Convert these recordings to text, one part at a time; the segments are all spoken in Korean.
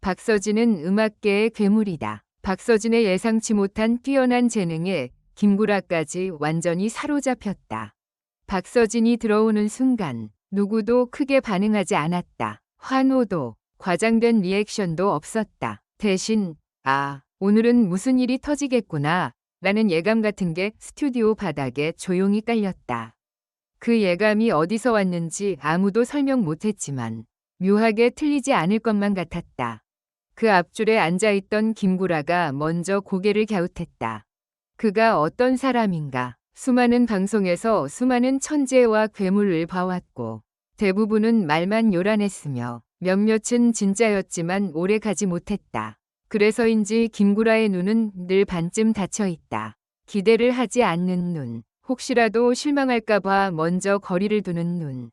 박서진은 음악계의 괴물이다. 박서진의 예상치 못한 뛰어난 재능에 김구라까지 완전히 사로잡혔다. 박서진이 들어오는 순간 누구도 크게 반응하지 않았다. 환호도 과장된 리액션도 없었다. 대신 오늘은 무슨 일이 터지겠구나 라는 예감 같은 게 스튜디오 바닥에 조용히 깔렸다. 그 예감이 어디서 왔는지 아무도 설명 못했지만 묘하게 틀리지 않을 것만 같았다. 그 앞줄에 앉아있던 김구라가 먼저 고개를 갸웃했다. 그가 어떤 사람인가? 수많은 방송에서 수많은 천재와 괴물을 봐왔고 대부분은 말만 요란했으며 몇몇은 진짜였지만 오래 가지 못했다. 그래서인지 김구라의 눈은 늘 반쯤 닫혀 있다. 기대를 하지 않는 눈, 혹시라도 실망할까봐 먼저 거리를 두는 눈.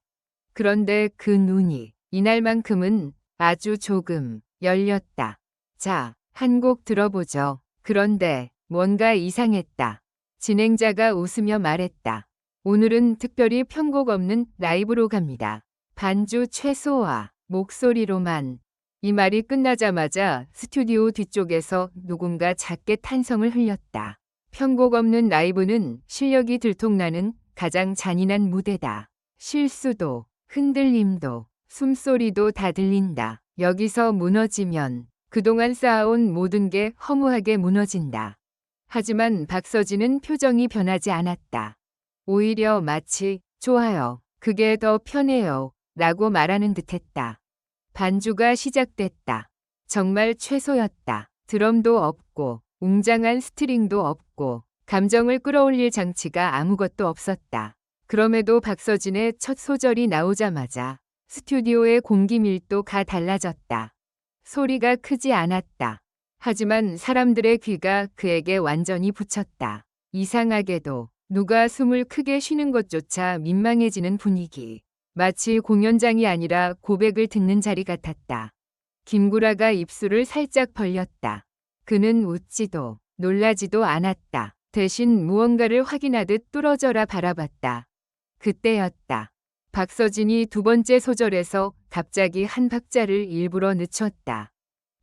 그런데 그 눈이 이날만큼은 아주 조금 열렸다. 자, 한 곡 들어보죠. 그런데 뭔가 이상했다. 진행자가 웃으며 말했다. 오늘은 특별히 편곡 없는 라이브로 갑니다. 반주 최소화, 목소리로만. 이 말이 끝나자마자 스튜디오 뒤쪽에서 누군가 작게 탄성을 흘렸다. 편곡 없는 라이브는 실력이 들통나는 가장 잔인한 무대다. 실수도, 흔들림도, 숨소리도 다 들린다. 여기서 무너지면 그동안 쌓아온 모든 게 허무하게 무너진다. 하지만 박서진은 표정이 변하지 않았다. 오히려 마치 좋아요, 그게 더 편해요 라고 말하는 듯했다. 반주가 시작됐다. 정말 최소였다. 드럼도 없고 웅장한 스트링도 없고 감정을 끌어올릴 장치가 아무것도 없었다. 그럼에도 박서진의 첫 소절이 나오자마자 스튜디오의 공기 밀도가 달라졌다. 소리가 크지 않았다. 하지만 사람들의 귀가 그에게 완전히 붙였다. 이상하게도 누가 숨을 크게 쉬는 것조차 민망해지는 분위기. 마치 공연장이 아니라 고백을 듣는 자리 같았다. 김구라가 입술을 살짝 벌렸다. 그는 웃지도 놀라지도 않았다. 대신 무언가를 확인하듯 뚫어져라 바라봤다. 그때였다. 박서진이 두 번째 소절에서 갑자기 한 박자를 일부러 늦췄다.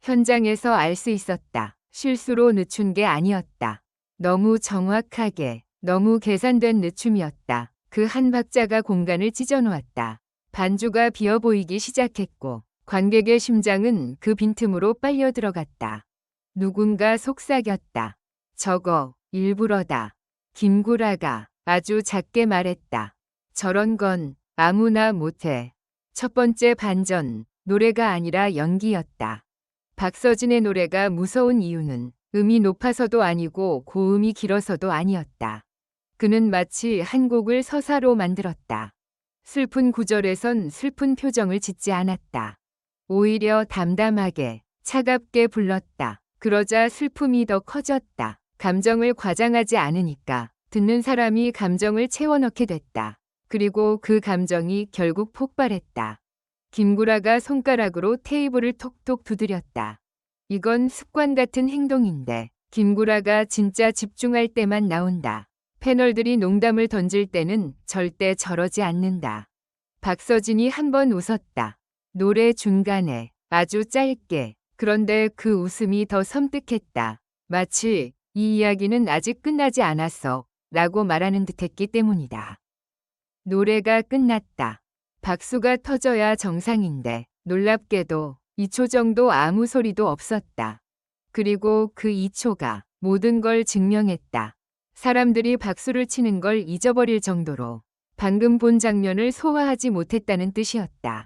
현장에서 알 수 있었다. 실수로 늦춘 게 아니었다. 너무 정확하게, 너무 계산된 늦춤이었다. 그 한 박자가 공간을 찢어놓았다. 반주가 비어 보이기 시작했고 관객의 심장은 그 빈틈으로 빨려 들어갔다. 누군가 속삭였다. 저거 일부러다. 김구라가 아주 작게 말했다. 저런 건 아무나 못해. 첫 번째 반전, 노래가 아니라 연기였다. 박서진의 노래가 무서운 이유는 음이 높아서도 아니고 고음이 길어서도 아니었다. 그는 마치 한 곡을 서사로 만들었다. 슬픈 구절에선 슬픈 표정을 짓지 않았다. 오히려 담담하게, 차갑게 불렀다. 그러자 슬픔이 더 커졌다. 감정을 과장하지 않으니까 듣는 사람이 감정을 채워넣게 됐다. 그리고 그 감정이 결국 폭발했다. 김구라가 손가락으로 테이블을 톡톡 두드렸다. 이건 습관 같은 행동인데 김구라가 진짜 집중할 때만 나온다. 패널들이 농담을 던질 때는 절대 저러지 않는다. 박서진이 한 번 웃었다. 노래 중간에 아주 짧게. 그런데 그 웃음이 더 섬뜩했다. 마치 이 이야기는 아직 끝나지 않았어 라고 말하는 듯했기 때문이다. 노래가 끝났다. 박수가 터져야 정상인데 놀랍게도 2초 정도 아무 소리도 없었다. 그리고 그 2초가 모든 걸 증명했다. 사람들이 박수를 치는 걸 잊어버릴 정도로 방금 본 장면을 소화하지 못했다는 뜻이었다.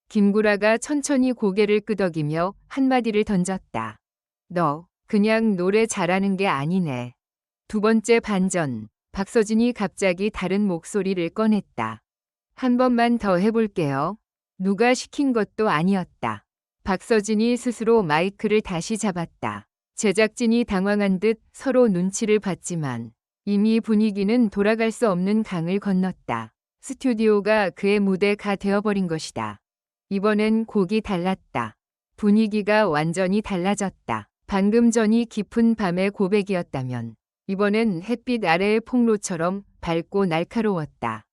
김구라가 천천히 고개를 끄덕이며 한마디를 던졌다. 너 그냥 노래 잘하는 게 아니네. 두 번째 반전, 박서진이 갑자기 다른 목소리를 꺼냈다. 한 번만 더 해볼게요. 누가 시킨 것도 아니었다. 박서진이 스스로 마이크를 다시 잡았다. 제작진이 당황한 듯 서로 눈치를 봤지만 이미 분위기는 돌아갈 수 없는 강을 건넜다. 스튜디오가 그의 무대가 되어버린 것이다. 이번엔 곡이 달랐다. 분위기가 완전히 달라졌다. 방금 전이 깊은 밤의 고백이었다면 이번엔 햇빛 아래의 폭로처럼 밝고 날카로웠다.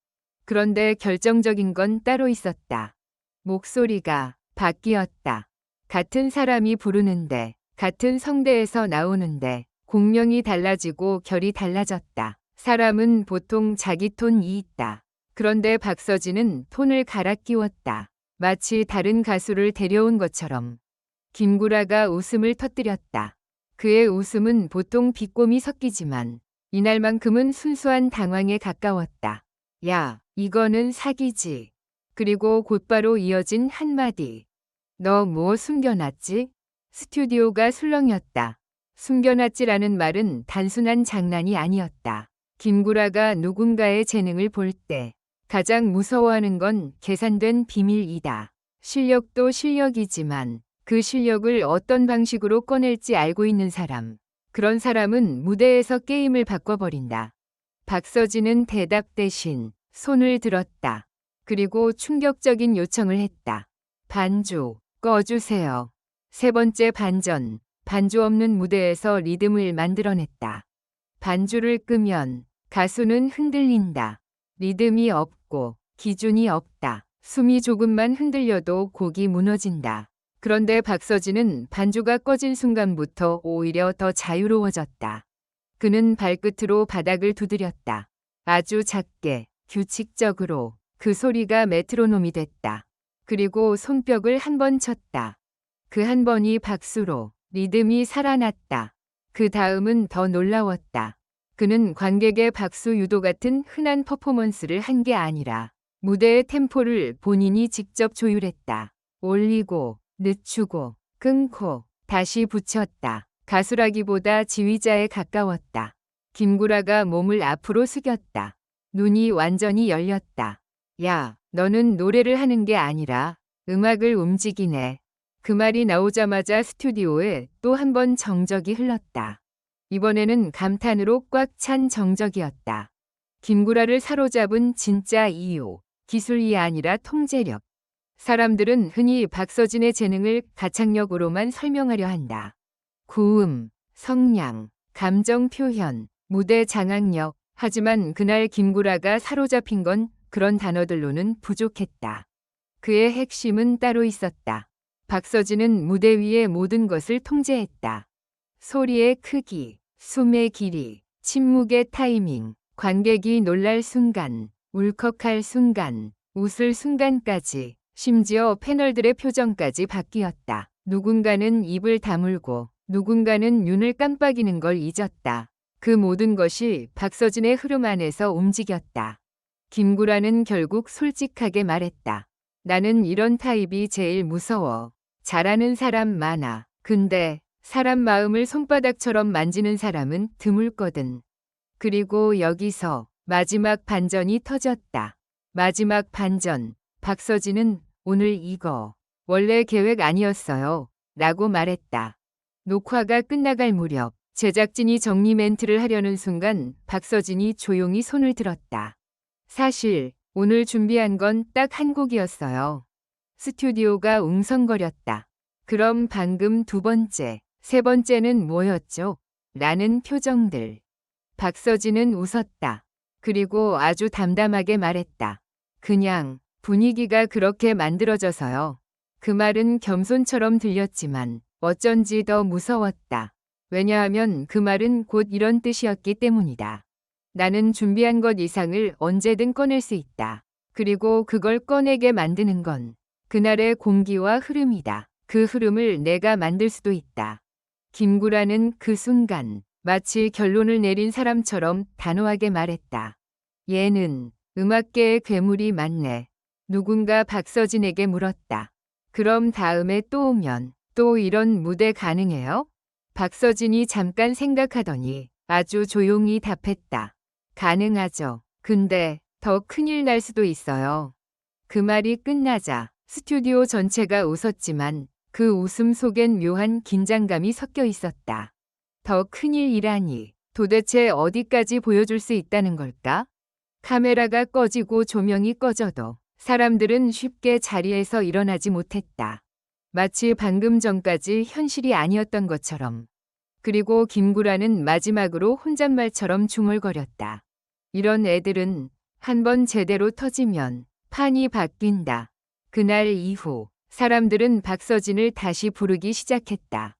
그런데 결정적인 건 따로 있었다. 목소리가 바뀌었다. 같은 사람이 부르는데, 같은 성대에서 나오는데 공명이 달라지고 결이 달라졌다. 사람은 보통 자기 톤이 있다. 그런데 박서진은 톤을 갈아 끼웠다. 마치 다른 가수를 데려온 것처럼. 김구라가 웃음을 터뜨렸다. 그의 웃음은 보통 비꼬미 섞이지만 이날만큼은 순수한 당황에 가까웠다. 야, 이거는 사기지. 그리고 곧바로 이어진 한마디. 너 뭐 숨겨놨지? 스튜디오가 술렁였다. 숨겨놨지라는 말은 단순한 장난이 아니었다. 김구라가 누군가의 재능을 볼 때 가장 무서워하는 건 계산된 비밀이다. 실력도 실력이지만 그 실력을 어떤 방식으로 꺼낼지 알고 있는 사람. 그런 사람은 무대에서 게임을 바꿔버린다. 박서진은 대답 대신 손을 들었다. 그리고 충격적인 요청을 했다. 반주, 꺼주세요. 세 번째 반전, 반주 없는 무대에서 리듬을 만들어냈다. 반주를 끄면 가수는 흔들린다. 리듬이 없고 기준이 없다. 숨이 조금만 흔들려도 곡이 무너진다. 그런데 박서진은 반주가 꺼진 순간부터 오히려 더 자유로워졌다. 그는 발끝으로 바닥을 두드렸다. 아주 작게, 규칙적으로. 그 소리가 메트로놈이 됐다. 그리고 손뼉을 한 번 쳤다. 그 한 번이 박수로 리듬이 살아났다. 그 다음은 더 놀라웠다. 그는 관객의 박수 유도 같은 흔한 퍼포먼스를 한 게 아니라 무대의 템포를 본인이 직접 조율했다. 올리고, 늦추고, 끊고, 다시 붙였다. 가수라기보다 지휘자에 가까웠다. 김구라가 몸을 앞으로 숙였다. 눈이 완전히 열렸다. 야, 너는 노래를 하는 게 아니라 음악을 움직이네. 그 말이 나오자마자 스튜디오에 또 한 번 정적이 흘렀다. 이번에는 감탄으로 꽉 찬 정적이었다. 김구라를 사로잡은 진짜 이유, 기술이 아니라 통제력. 사람들은 흔히 박서진의 재능을 가창력으로만 설명하려 한다. 고음, 성량, 감정 표현, 무대 장악력. 하지만 그날 김구라가 사로잡힌 건 그런 단어들로는 부족했다. 그의 핵심은 따로 있었다. 박서진은 무대 위의 모든 것을 통제했다. 소리의 크기, 숨의 길이, 침묵의 타이밍, 관객이 놀랄 순간, 울컥할 순간, 웃을 순간까지, 심지어 패널들의 표정까지 바뀌었다. 누군가는 입을 다물고 누군가는 눈을 깜빡이는 걸 잊었다. 그 모든 것이 박서진의 흐름 안에서 움직였다. 김구라는 결국 솔직하게 말했다. 나는 이런 타입이 제일 무서워. 잘하는 사람 많아. 근데 사람 마음을 손바닥처럼 만지는 사람은 드물거든. 그리고 여기서 마지막 반전이 터졌다. 마지막 반전. 박서진은 오늘 이거 원래 계획 아니었어요. 라고 말했다. 녹화가 끝나갈 무렵 제작진이 정리 멘트를 하려는 순간 박서진이 조용히 손을 들었다. 사실 오늘 준비한 건 딱 한 곡이었어요. 스튜디오가 웅성거렸다. 그럼 방금 두 번째, 세 번째는 뭐였죠? 라는 표정들. 박서진은 웃었다. 그리고 아주 담담하게 말했다. 그냥 분위기가 그렇게 만들어져서요. 그 말은 겸손처럼 들렸지만 어쩐지 더 무서웠다. 왜냐하면 그 말은 곧 이런 뜻이었기 때문이다. 나는 준비한 것 이상을 언제든 꺼낼 수 있다. 그리고 그걸 꺼내게 만드는 건 그날의 공기와 흐름이다. 그 흐름을 내가 만들 수도 있다. 김구라는 그 순간 마치 결론을 내린 사람처럼 단호하게 말했다. 얘는 음악계의 괴물이 맞네. 누군가 박서진에게 물었다. 그럼 다음에 또 오면 또 이런 무대 가능해요? 박서진이 잠깐 생각하더니 아주 조용히 답했다. 가능하죠. 근데 더 큰일 날 수도 있어요. 그 말이 끝나자 스튜디오 전체가 웃었지만 그 웃음 속엔 묘한 긴장감이 섞여 있었다. 더 큰일이라니 도대체 어디까지 보여줄 수 있다는 걸까? 카메라가 꺼지고 조명이 꺼져도 사람들은 쉽게 자리에서 일어나지 못했다. 마치 방금 전까지 현실이 아니었던 것처럼. 그리고 김구라는 마지막으로 혼잣말처럼 중얼거렸다. 이런 애들은 한번 제대로 터지면 판이 바뀐다. 그날 이후 사람들은 박서진을 다시 부르기 시작했다.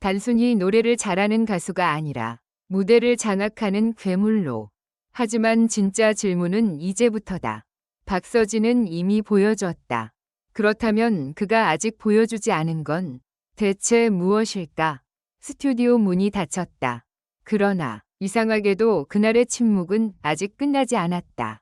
단순히 노래를 잘하는 가수가 아니라 무대를 장악하는 괴물로. 하지만 진짜 질문은 이제부터다. 박서진은 이미 보여줬다. 그렇다면 그가 아직 보여주지 않은 건 대체 무엇일까? 스튜디오 문이 닫혔다. 그러나 이상하게도 그날의 침묵은 아직 끝나지 않았다.